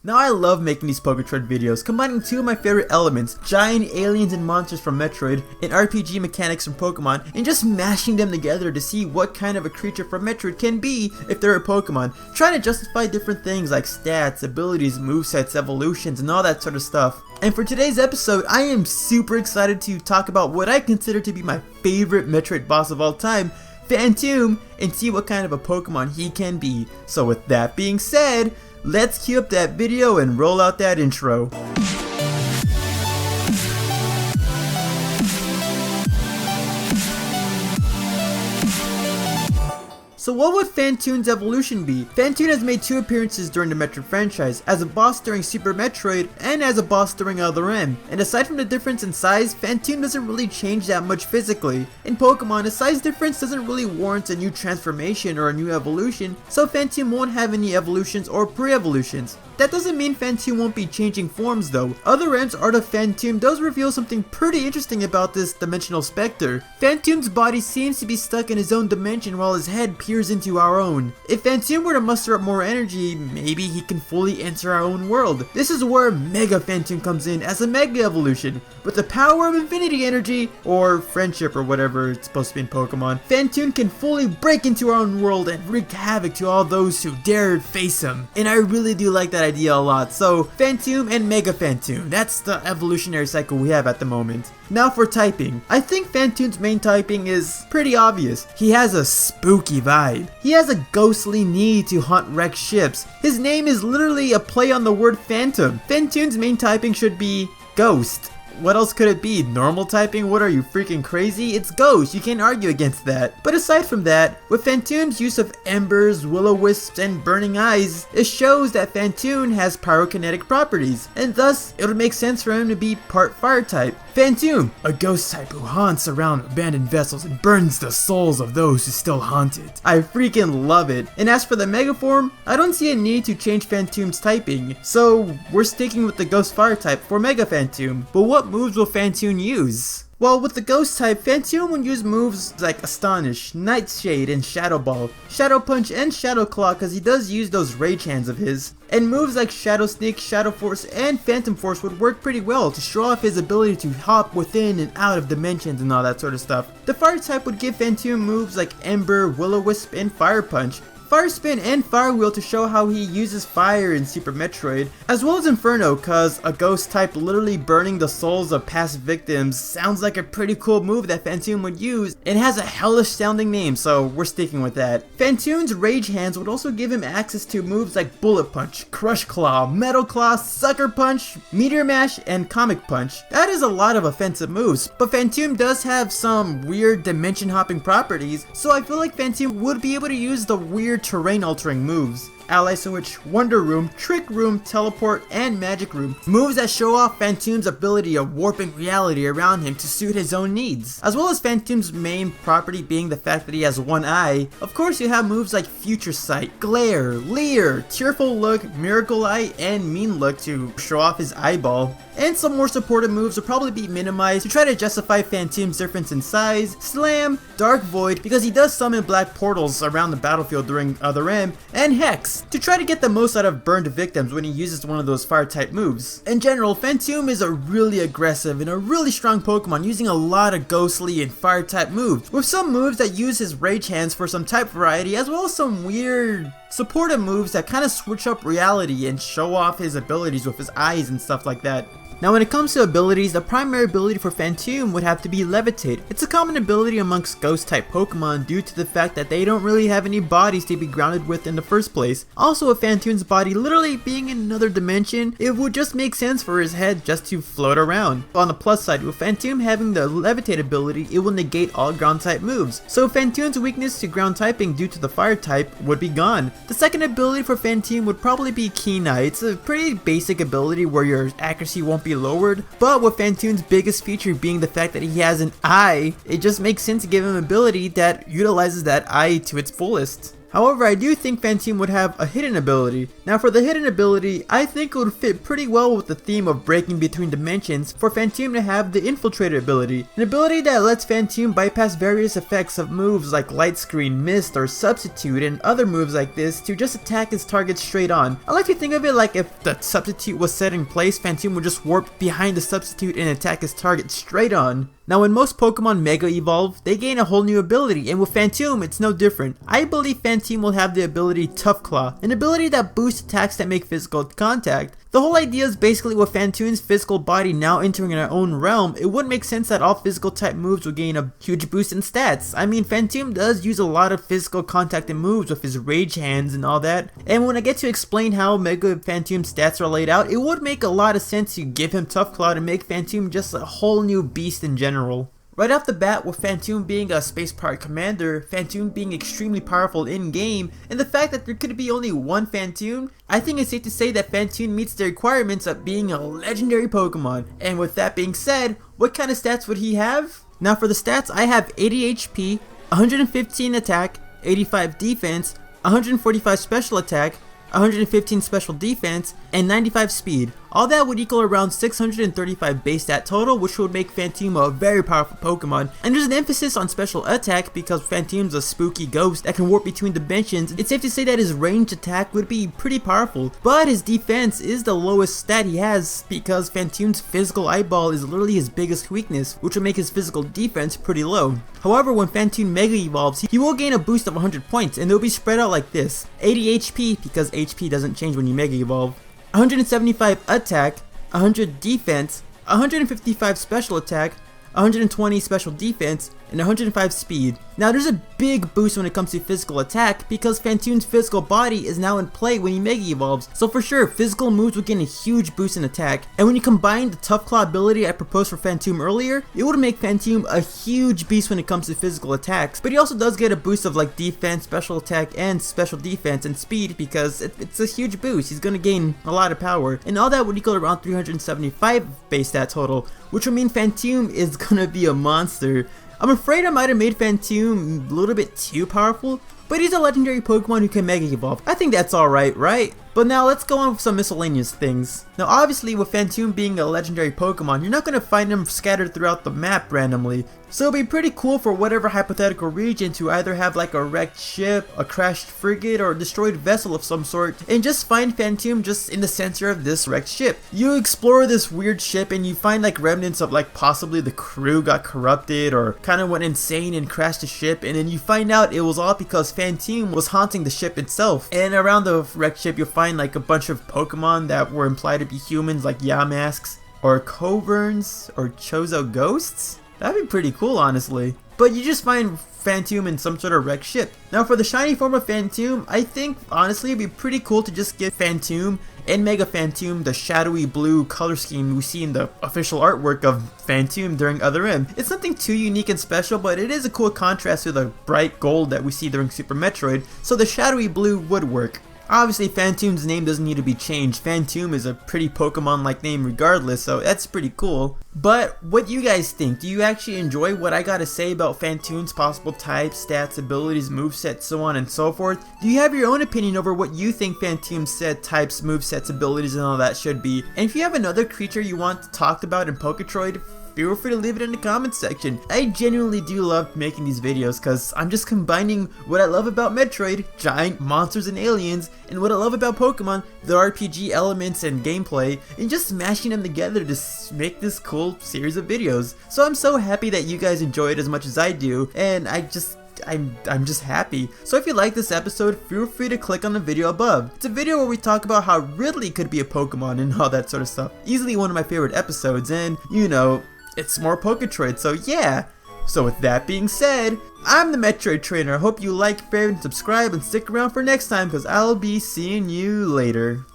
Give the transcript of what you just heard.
Now I love making these Poketroid videos, combining two of my favorite elements, giant aliens and monsters from Metroid, and RPG mechanics from Pokemon, and just mashing them together to see what kind of a creature from Metroid can be if they're a Pokemon, trying to justify different things like stats, abilities, movesets, evolutions, and all that sort of stuff. And for today's episode, I am super excited to talk about what I consider to be my favorite Metroid boss of all time, Phantoon, and see what kind of a Pokemon he can be. So with that being said, let's cue up that video and roll out that intro. So what would Phantoon's evolution be? Phantoon has made two appearances during the Metroid franchise, as a boss during Super Metroid and as a boss during Other M. And aside from the difference in size, Phantoon doesn't really change that much physically. In Pokemon, a size difference doesn't really warrant a new transformation or a new evolution, so Phantoon won't have any evolutions or pre-evolutions. That doesn't mean Phantoon won't be changing forms though. Other M's Art of Phantoon does reveal something pretty interesting about this dimensional specter. Phantoon's body seems to be stuck in his own dimension while his head peers into our own. If Phantoon were to muster up more energy, maybe he can fully enter our own world. This is where Mega Phantoon comes in as a Mega Evolution. With the power of infinity energy, or friendship or whatever it's supposed to be in Pokemon, Phantoon can fully break into our own world and wreak havoc to all those who dare face him. And I really do like that idea a lot. So Phantoon and Mega Phantoon, that's the evolutionary cycle we have at the moment. Now for typing. I think Phantoon's main typing is pretty obvious. He has a spooky vibe. He has a ghostly need to hunt wrecked ships. His name is literally a play on the word phantom. Phantoon's main typing should be ghost. What else could it be? Normal typing? What are you, freaking crazy? It's ghost, you can't argue against that. But aside from that, with Phantoon's use of embers, will-o-wisps, and burning eyes, it shows that Phantoon has pyrokinetic properties, and thus it would make sense for him to be part fire type. Phantoon, a ghost type who haunts around abandoned vessels and burns the souls of those who still haunt it. I freaking love it. And as for the Mega form, I don't see a need to change Phantoon's typing, so we're sticking with the ghost fire type for Mega Phantoon. But what moves will Phantoon use? Well, with the ghost type, Phantoon will use moves like Astonish, Nightshade, and Shadow Ball, Shadow Punch, and Shadow Claw because he does use those rage hands of his. And moves like Shadow Sneak, Shadow Force, and Phantom Force would work pretty well to show off his ability to hop within and out of dimensions and all that sort of stuff. The fire type would give Phantoon moves like Ember, Will-o-Wisp, and Fire Punch, Fire Spin, and Fire Wheel to show how he uses fire in Super Metroid, as well as Inferno, cause a ghost type literally burning the souls of past victims sounds like a pretty cool move that Phantoon would use, and has a hellish sounding name, so we're sticking with that. Phantoon's rage hands would also give him access to moves like Bullet Punch, Crush Claw, Metal Claw, Sucker Punch, Meteor Mash, and Comic Punch. That is a lot of offensive moves, but Phantoon does have some weird dimension hopping properties, so I feel like Phantoon would be able to use the weird terrain altering moves. Ally Switch, Wonder Room, Trick Room, Teleport, and Magic Room. Moves that show off Phantoon's ability of warping reality around him to suit his own needs. As well as Phantoon's main property being the fact that he has one eye. Of course you have moves like Future Sight, Glare, Leer, Tearful Look, Miracle Eye, and Mean Look to show off his eyeball. And some more supportive moves will probably be minimized to try to justify Phantoon's difference in size, Slam, Dark Void, because he does summon black portals around the battlefield during Other M, and Hex, to try to get the most out of burned victims when he uses one of those fire type moves. In general, Phantoon is a really aggressive and a really strong Pokemon using a lot of ghostly and fire type moves, with some moves that use his rage hands for some type variety, as well as some weird supportive moves that kind of switch up reality and show off his abilities with his eyes and stuff like that. Now when it comes to abilities, the primary ability for Phantoon would have to be Levitate. It's a common ability amongst ghost type Pokemon due to the fact that they don't really have any bodies to be grounded with in the first place. Also with Phantoon's body literally being in another dimension, it would just make sense for his head just to float around. On the plus side, with Phantoon having the Levitate ability, it will negate all ground type moves. So Phantoon's weakness to ground typing due to the fire type would be gone. The second ability for Phantoon would probably be Keen Eye. It's a pretty basic ability where your accuracy won't be lowered, but with Phantoon's biggest feature being the fact that he has an eye, it just makes sense to give him an ability that utilizes that eye to its fullest. However, I do think Phantoon would have a hidden ability. Now for the hidden ability, I think it would fit pretty well with the theme of breaking between dimensions for Phantoon to have the Infiltrator ability. An ability that lets Phantoon bypass various effects of moves like Light Screen, Mist, or Substitute, and other moves like this to just attack his target straight on. I like to think of it like if the Substitute was set in place, Phantoon would just warp behind the Substitute and attack his target straight on. Now when most Pokemon Mega Evolve, they gain a whole new ability, and with Phantoon it's no different. I believe Phantoon will have the ability Tough Claw, an ability that boosts attacks that make physical contact. The whole idea is basically with Phantoon's physical body now entering our own realm, it would make sense that all physical type moves would gain a huge boost in stats. I mean, Phantoon does use a lot of physical contact and moves with his Rage Hands and all that, and when I get to explain how Mega Phantoon's stats are laid out, it would make a lot of sense to give him Tough Claw to make Phantoon just a whole new beast in general. Right off the bat, with Phantoon being a Space Pirate Commander, Phantoon being extremely powerful in-game, and the fact that there could be only one Phantoon, I think it's safe to say that Phantoon meets the requirements of being a legendary Pokemon. And with that being said, what kind of stats would he have? Now for the stats, I have 80 HP, 115 attack, 85 defense, 145 special attack, 115 special defense, and 95 speed. All that would equal around 635 base stat total, which would make Phantoon a very powerful Pokemon. And there's an emphasis on special attack because Phantoon's a spooky ghost that can warp between dimensions. It's safe to say that his ranged attack would be pretty powerful, but his defense is the lowest stat he has because Phantoon's physical eyeball is literally his biggest weakness, which would make his physical defense pretty low. However, when Phantoon Mega Evolves, he will gain a boost of 100 points, and they'll be spread out like this: 80 HP because HP doesn't change when you Mega Evolve, 175 attack, 100 defense, 155 special attack, 120 special defense, and 105 speed. Now there's a big boost when it comes to physical attack because Phantoon's physical body is now in play when he Mega Evolves, so for sure physical moves would gain a huge boost in attack. And when you combine the Tough Claw ability I proposed for Phantoon earlier, it would make Phantoon a huge beast when it comes to physical attacks. But he also does get a boost of like defense, special attack, and special defense and speed because it's a huge boost. He's gonna gain a lot of power, and all that would equal around 375 base stat total, which would mean Phantoon is gonna be a monster. I'm afraid I might have made Phantoon a little bit too powerful, but he's a legendary Pokemon who can Mega Evolve. I think that's alright, right? But now let's go on with some miscellaneous things. Now obviously with Phantoon being a legendary Pokemon, you're not going to find him scattered throughout the map randomly. So it'll be pretty cool for whatever hypothetical region to either have like a wrecked ship, a crashed frigate, or a destroyed vessel of some sort, and just find Phantoon just in the center of this wrecked ship. You explore this weird ship and you find like remnants of like possibly the crew got corrupted or kind of went insane and crashed the ship, and then you find out it was all because Phantoon was haunting the ship itself. And around the wrecked ship you'll find like a bunch of Pokemon that were implied to be humans like Yamasks or Coverns or Chozo Ghosts. That'd be pretty cool, honestly. But you just find Phantoon in some sort of wrecked ship. Now for the shiny form of Phantoon, I think honestly it'd be pretty cool to just give Phantoon and Mega Phantoon the shadowy blue color scheme we see in the official artwork of Phantoon during Other M. It's nothing too unique and special, but it is a cool contrast to the bright gold that we see during Super Metroid, so the shadowy blue would work. Obviously Phantoon's name doesn't need to be changed. Phantoon is a pretty Pokemon-like name regardless, so that's pretty cool. But what do you guys think? Do you actually enjoy what I gotta say about Phantoon's possible types, stats, abilities, movesets, so on and so forth? Do you have your own opinion over what you think Phantoon's set types, movesets, abilities, and all that should be? And if you have another creature you want talked about in Poketroid, feel free to leave it in the comments section. I genuinely do love making these videos because I'm just combining what I love about Metroid, giant monsters and aliens, and what I love about Pokemon, the RPG elements and gameplay, and just smashing them together to make this cool series of videos. So I'm so happy that you guys enjoy it as much as I do, and I'm just happy. So if you like this episode, feel free to click on the video above. It's a video where we talk about how Ridley could be a Pokemon and all that sort of stuff. Easily one of my favorite episodes, and you know, it's more Poketroid, so yeah. So with that being said, I'm the Metroid Trainer. I hope you like, favorite, and subscribe, and stick around for next time because I'll be seeing you later.